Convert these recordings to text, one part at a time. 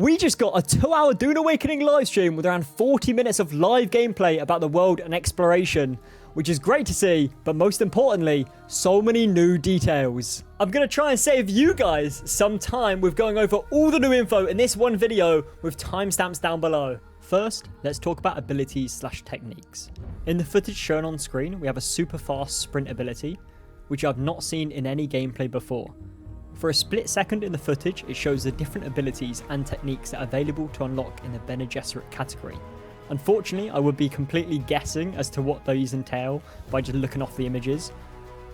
We just got a 2-hour Dune Awakening live stream with around 40 minutes of live gameplay about the world and exploration, which is great to see, but most importantly, so many new details. I'm going to try and save you guys some time with going over all the new info in this one video with timestamps down below. First, let's talk about abilities/techniques. In the footage shown on screen, we have a super fast sprint ability, which I've not seen in any gameplay before. For a split second in the footage, it shows the different abilities and techniques that are available to unlock in the Bene Gesserit category. Unfortunately, I would be completely guessing as to what those entail by just looking off the images.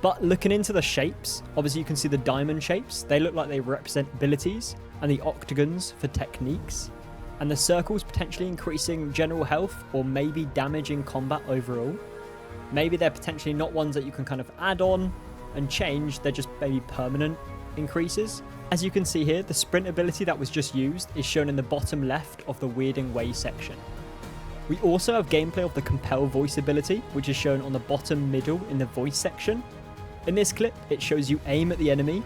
But looking into the shapes, obviously you can see the diamond shapes. They look like they represent abilities, and the octagons for techniques. And the circles potentially increasing general health or maybe damage in combat overall. Maybe they're potentially not ones that you can kind of add on and change, they're just maybe permanent increases. As you can see here, the sprint ability that was just used is shown in the bottom left of the Weirding Way section. We also have gameplay of the Compel Voice ability, which is shown on the bottom middle in the voice section. In this clip, it shows you aim at the enemy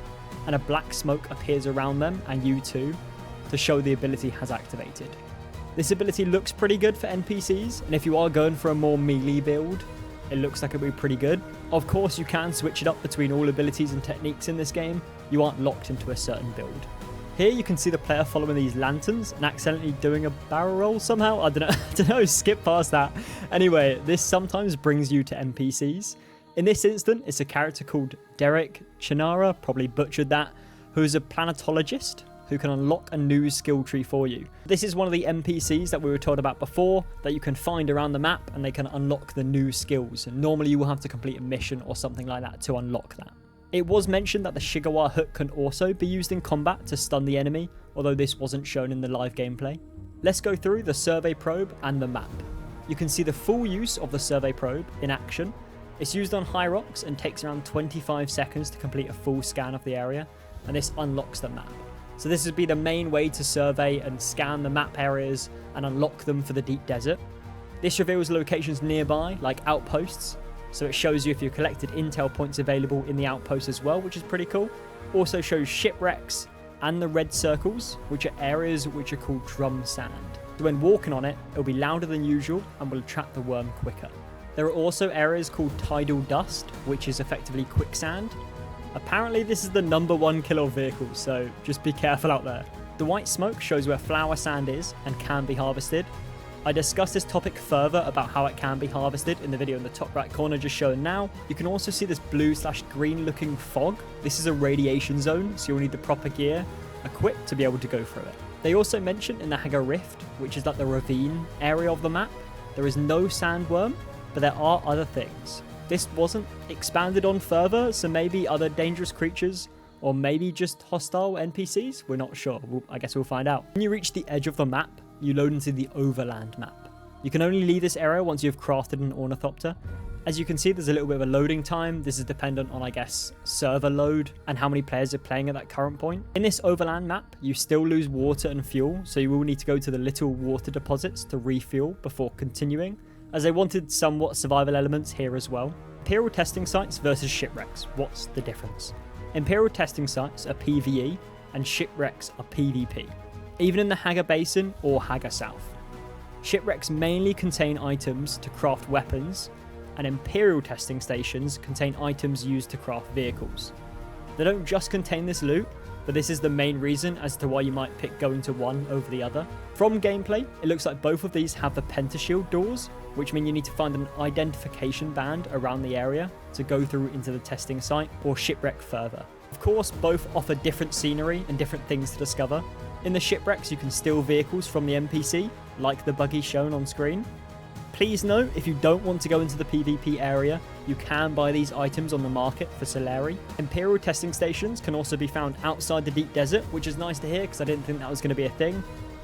and a black smoke appears around them and you too, to show the ability has activated. This ability looks pretty good for NPCs, and if you are going for a more melee build, it looks like it'll be pretty good. Of course, you can switch it up between all abilities and techniques in this game. You aren't locked into a certain build. Here you can see the player following these lanterns and accidentally doing a barrel roll somehow. I don't know, skip past that. Anyway, this sometimes brings you to NPCs. In this instant, it's a character called Derek Chinara, probably butchered that, who is a planetologist who can unlock a new skill tree for you. This is one of the NPCs that we were told about before that you can find around the map and they can unlock the new skills. And normally you will have to complete a mission or something like that to unlock that. It was mentioned that the Shigawa hook can also be used in combat to stun the enemy, although this wasn't shown in the live gameplay. Let's go through the survey probe and the map. You can see the full use of the survey probe in action. It's used on high rocks and takes around 25 seconds to complete a full scan of the area, and this unlocks the map. So this would be the main way to survey and scan the map areas and unlock them for the deep desert. This reveals locations nearby, like outposts, so it shows you if you collected intel points available in the outpost as well, which is pretty cool. Also shows shipwrecks and the red circles, which are areas which are called drum sand. So when walking on it, it'll be louder than usual and will attract the worm quicker. There are also areas called tidal dust, which is effectively quicksand. Apparently this is the #1 killer of vehicles, so just be careful out there. The white smoke shows where flower sand is and can be harvested. I discussed this topic further about how it can be harvested in the video in the top right corner just shown now. You can also see this blue/green looking fog. This is a radiation zone, so you'll need the proper gear equipped to be able to go through it. They also mention in the Haga Rift, which is like the ravine area of the map, there is no sandworm, but there are other things. This wasn't expanded on further, so maybe other dangerous creatures, or maybe just hostile NPCs? We're not sure. I guess we'll find out. When you reach the edge of the map, you load into the overland map. You can only leave this area once you've crafted an ornithopter. As you can see, there's a little bit of a loading time. This is dependent on, I guess, server load and how many players are playing at that current point. In this overland map, you still lose water and fuel, so you will need to go to the little water deposits to refuel before continuing, as they wanted somewhat survival elements here as well. Imperial testing sites versus shipwrecks. What's the difference? Imperial testing sites are PvE and shipwrecks are PvP, even in the Haga Basin or Haga South. Shipwrecks mainly contain items to craft weapons, and Imperial testing stations contain items used to craft vehicles. They don't just contain this loot, but this is the main reason as to why you might pick going to one over the other. From gameplay, it looks like both of these have the pentashield doors, which mean you need to find an identification band around the area to go through into the testing site or shipwreck further. Of course, both offer different scenery and different things to discover. In the shipwrecks, you can steal vehicles from the NPC, like the buggy shown on screen. Please note, if you don't want to go into the PvP area, you can buy these items on the market for Soleri. Imperial testing stations can also be found outside the deep desert, which is nice to hear because I didn't think that was going to be a thing,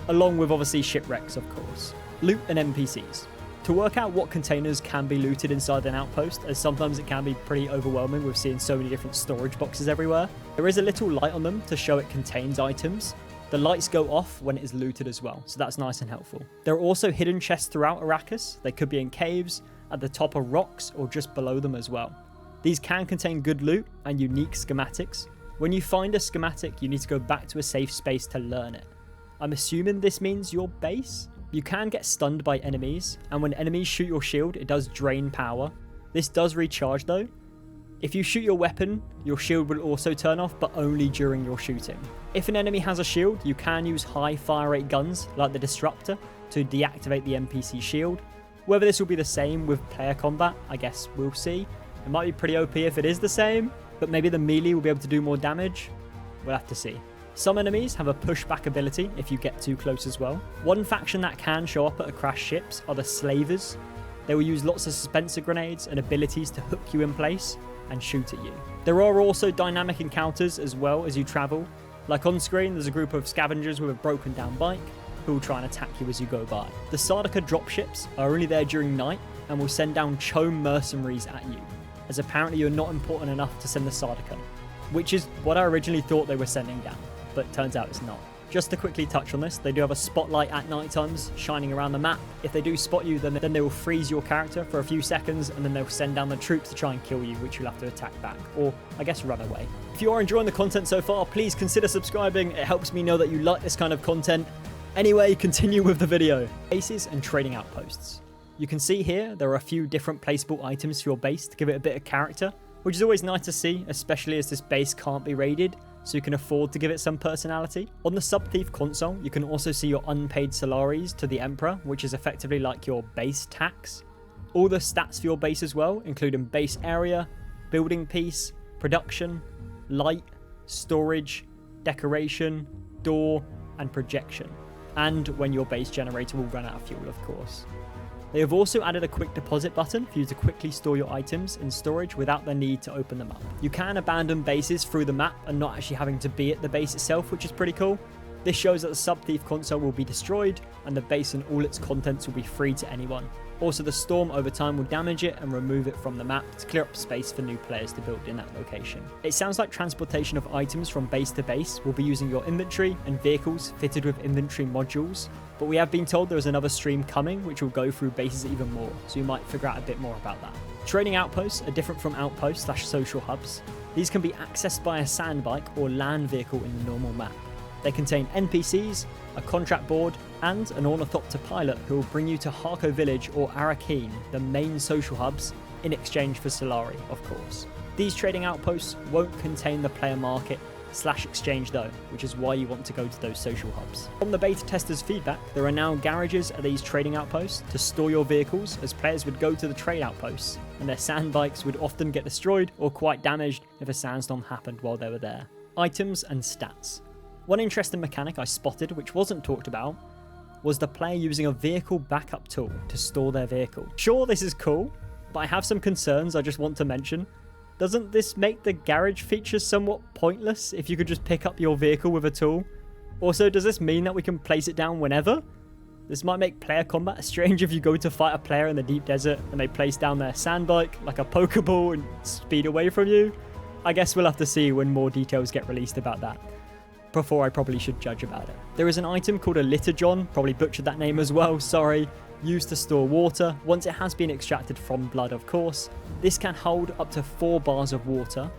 along with obviously shipwrecks, of course. Loot and NPCs. To work out what containers can be looted inside an outpost, as sometimes it can be pretty overwhelming with seeing so many different storage boxes everywhere, there is a little light on them to show it contains items. The lights go off when it is looted as well, so that's nice and helpful. There are also hidden chests throughout Arrakis. They could be in caves, at the top of rocks, or just below them as well. These can contain good loot and unique schematics. When you find a schematic, you need to go back to a safe space to learn it. I'm assuming this means your base. You can get stunned by enemies, and when enemies shoot your shield, it does drain power. This does recharge though. If you shoot your weapon, your shield will also turn off, but only during your shooting. If an enemy has a shield, you can use high fire rate guns, like the Disruptor, to deactivate the NPC shield. Whether this will be the same with player combat, I guess we'll see. It might be pretty OP if it is the same, but maybe the melee will be able to do more damage. We'll have to see. Some enemies have a pushback ability if you get too close as well. One faction that can show up at a crashed ships are the Slavers. They will use lots of dispenser grenades and abilities to hook you in place and shoot at you. There are also dynamic encounters as well as you travel. Like on screen, there's a group of scavengers with a broken down bike who will try and attack you as you go by. The Sardaukar dropships are only there during night and will send down Chome mercenaries at you, as apparently you're not important enough to send the Sardaukar, which is what I originally thought they were sending down, but turns out it's not. Just to quickly touch on this, they do have a spotlight at night times shining around the map. If they do spot you, then they will freeze your character for a few seconds, and then they'll send down the troops to try and kill you, which you'll have to attack back, or I guess run away. If you are enjoying the content so far, please consider subscribing. It helps me know that you like this kind of content. Anyway, continue with the video. Bases and trading outposts. You can see here there are a few different placeable items for your base to give it a bit of character, which is always nice to see, especially as this base can't be raided, so you can afford to give it some personality. On the Subthief console, you can also see your unpaid salaries to the Emperor, which is effectively like your base tax. All the stats for your base as well, including base area, building piece, production, light, storage, decoration, door, and projection. And when your base generator will run out of fuel, of course. They have also added a quick deposit button for you to quickly store your items in storage without the need to open them up. You can abandon bases through the map and not actually having to be at the base itself, which is pretty cool. This shows that the Subthief console will be destroyed and the base and all its contents will be free to anyone. Also, the storm over time will damage it and remove it from the map to clear up space for new players to build in that location. It sounds like transportation of items from base to base will be using your inventory and vehicles fitted with inventory modules, but we have been told there is another stream coming which will go through bases even more, so you might figure out a bit more about that. Trading outposts are different from outposts / social hubs. These can be accessed by a sandbike or land vehicle in the normal map. They contain NPCs, a contract board, and an ornithopter pilot who will bring you to Harko Village or Arakeen, the main social hubs, in exchange for Solari, of course. These trading outposts won't contain the player market / exchange though, which is why you want to go to those social hubs. From the beta testers' feedback, there are now garages at these trading outposts to store your vehicles, as players would go to the trade outposts, and their sandbikes would often get destroyed or quite damaged if a sandstorm happened while they were there. Items and stats. One interesting mechanic I spotted, which wasn't talked about, was the player using a vehicle backup tool to store their vehicle. Sure, this is cool, but I have some concerns I just want to mention. Doesn't this make the garage features somewhat pointless if you could just pick up your vehicle with a tool? Also, does this mean that we can place it down whenever? This might make player combat strange if you go to fight a player in the deep desert and they place down their sandbike like a Pokeball and speed away from you. I guess we'll have to see when more details get released about that, before I probably should judge about it. There is an item called a Liturgon, probably butchered that name as well, sorry, used to store water once it has been extracted from blood, of course. This can hold up to 4 bars of water.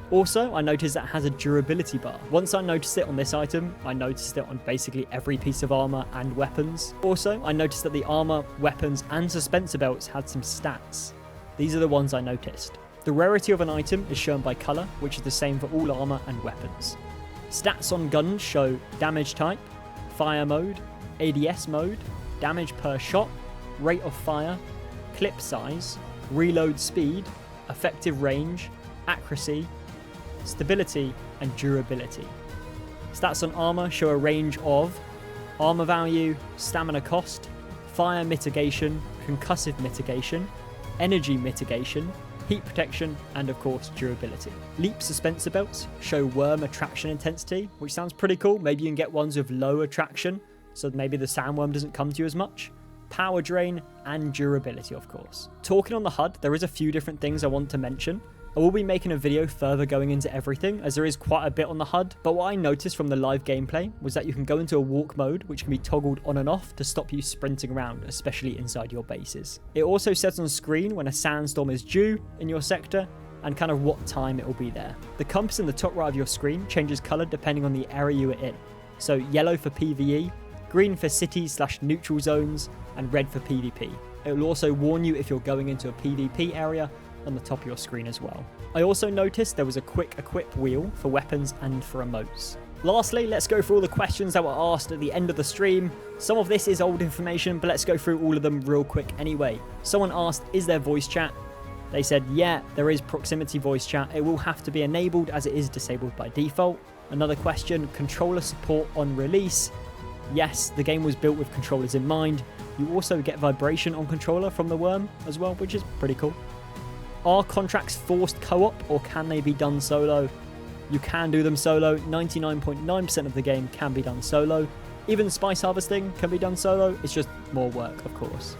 Also, I noticed that it has a durability bar. Once I noticed it on this item, I noticed it on basically every piece of armor and weapons. Also, I noticed that the armor, weapons, and suspensor belts had some stats. These are the ones I noticed. The rarity of an item is shown by color, which is the same for all armor and weapons. Stats on guns show damage type, fire mode, ADS mode, damage per shot, rate of fire, clip size, reload speed, effective range, accuracy, stability, and durability. Stats on armor show a range of armor value, stamina cost, fire mitigation, concussive mitigation, energy mitigation, heat protection, and of course durability. Leap suspensor belts show worm attraction intensity, which sounds pretty cool. Maybe you can get ones with low attraction, so maybe the sandworm doesn't come to you as much. Power drain, and durability, of course. Talking on the HUD, there is a few different things I want to mention. I will be making a video further going into everything, as there is quite a bit on the HUD, but what I noticed from the live gameplay was that you can go into a walk mode, which can be toggled on and off to stop you sprinting around, especially inside your bases. It also says on screen when a sandstorm is due in your sector, and kind of what time it will be there. The compass in the top right of your screen changes colour depending on the area you are in. So yellow for PvE, green for cities/neutral zones, and red for PvP. It will also warn you if you're going into a PvP area on the top of your screen as well. I also noticed there was a quick equip wheel for weapons and for emotes. Lastly, let's go through all the questions that were asked at the end of the stream. Some of this is old information, but let's go through all of them real quick anyway. Someone asked, is there voice chat? They said, yeah, there is proximity voice chat. It will have to be enabled as it is disabled by default. Another question, controller support on release. Yes, the game was built with controllers in mind. You also get vibration on controller from the worm as well, which is pretty cool. Are contracts forced co-op or can they be done solo? You can do them solo. 99.9% of the game can be done solo. Even spice harvesting can be done solo. It's just more work, of course.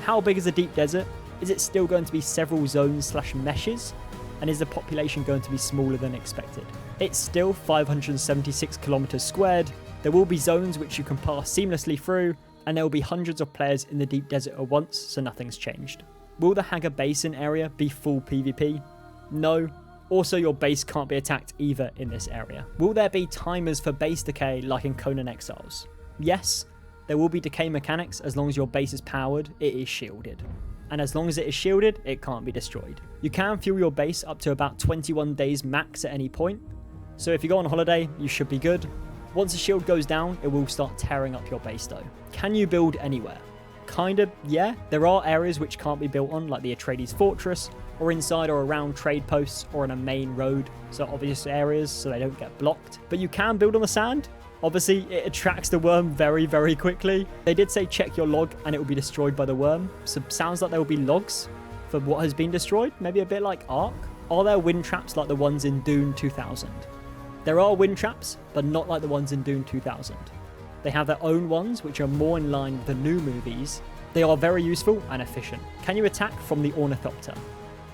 How big is the deep desert? Is it still going to be several zones/meshes? And is the population going to be smaller than expected? It's still 576 kilometers squared. There will be zones which you can pass seamlessly through, and there will be hundreds of players in the deep desert at once, so nothing's changed. Will the Hagar Basin area be full PvP? No. Also, your base can't be attacked either in this area. Will there be timers for base decay like in Conan Exiles? Yes, there will be decay mechanics as long as your base is powered, it is shielded. And as long as it is shielded, it can't be destroyed. You can fuel your base up to about 21 days max at any point. So if you go on holiday, you should be good. Once the shield goes down, it will start tearing up your base though. Can you build anywhere? Kinda, yeah. There are areas which can't be built on, like the Atreides Fortress, or inside or around trade posts, or on a main road, so obvious areas so they don't get blocked. But you can build on the sand. Obviously, it attracts the worm very, very quickly. They did say check your log and it will be destroyed by the worm, so sounds like there will be logs for what has been destroyed, maybe a bit like Ark. Are there wind traps like the ones in Dune 2000? There are wind traps, but not like the ones in Dune 2000. They have their own ones, which are more in line with the new movies. They are very useful and efficient. Can you attack from the Ornithopter?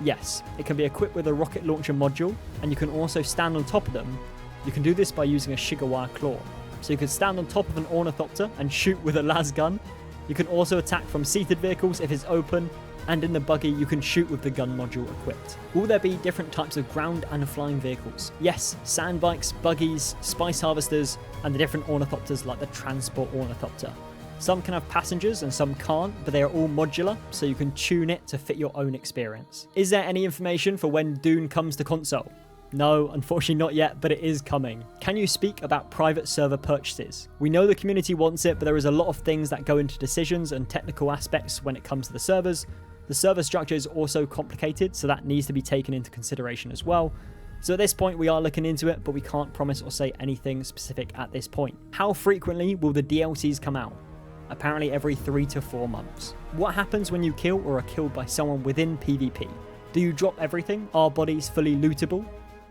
Yes, it can be equipped with a rocket launcher module, and you can also stand on top of them. You can do this by using a sugar wire claw. So you can stand on top of an Ornithopter and shoot with a las gun. You can also attack from seated vehicles if it's open, and in the buggy you can shoot with the gun module equipped. Will there be different types of ground and flying vehicles? Yes, sand bikes, buggies, spice harvesters, and the different ornithopters like the transport ornithopter. Some can have passengers and some can't, but they are all modular, so you can tune it to fit your own experience. Is there any information for when Dune comes to console? No, unfortunately not yet, but it is coming. Can you speak about private server purchases? We know the community wants it, but there is a lot of things that go into decisions and technical aspects when it comes to the servers. The server structure is also complicated, so that needs to be taken into consideration as well. So at this point, we are looking into it, but we can't promise or say anything specific at this point. How frequently will the DLCs come out? Apparently every 3 to 4 months. What happens when you kill or are killed by someone within PvP? Do you drop everything? Are bodies fully lootable?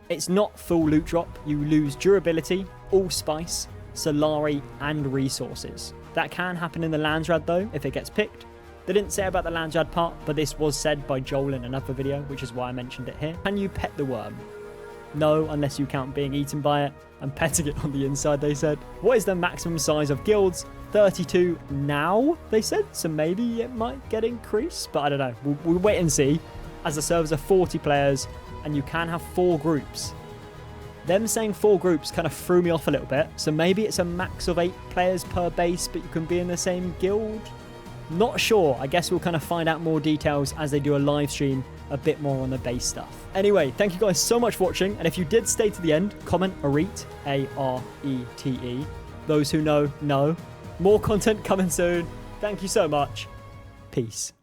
It's not full loot drop. You lose durability, all spice, Solari, and resources. That can happen in the Landsrad though, if it gets picked. They didn't say about the Landsrad part, but this was said by Joel in another video, which is why I mentioned it here. Can you pet the worm? No, unless you count being eaten by it and petting it on the inside, they said. What is the maximum size of guilds? 32 now, they said, so maybe it might get increased, but I don't know. We'll wait and see, as the servers are 40 players and you can have 4 groups. Them saying 4 groups kind of threw me off a little bit, so maybe it's a max of 8 players per base, but you can be in the same guild? Not sure. I guess we'll kind of find out more details as they do a live stream a bit more on the base stuff. Anyway, thank you guys so much for watching, and if you did stay to the end, comment Arete, A-R-E-T-E. Those who know, know. More content coming soon. Thank you so much. Peace.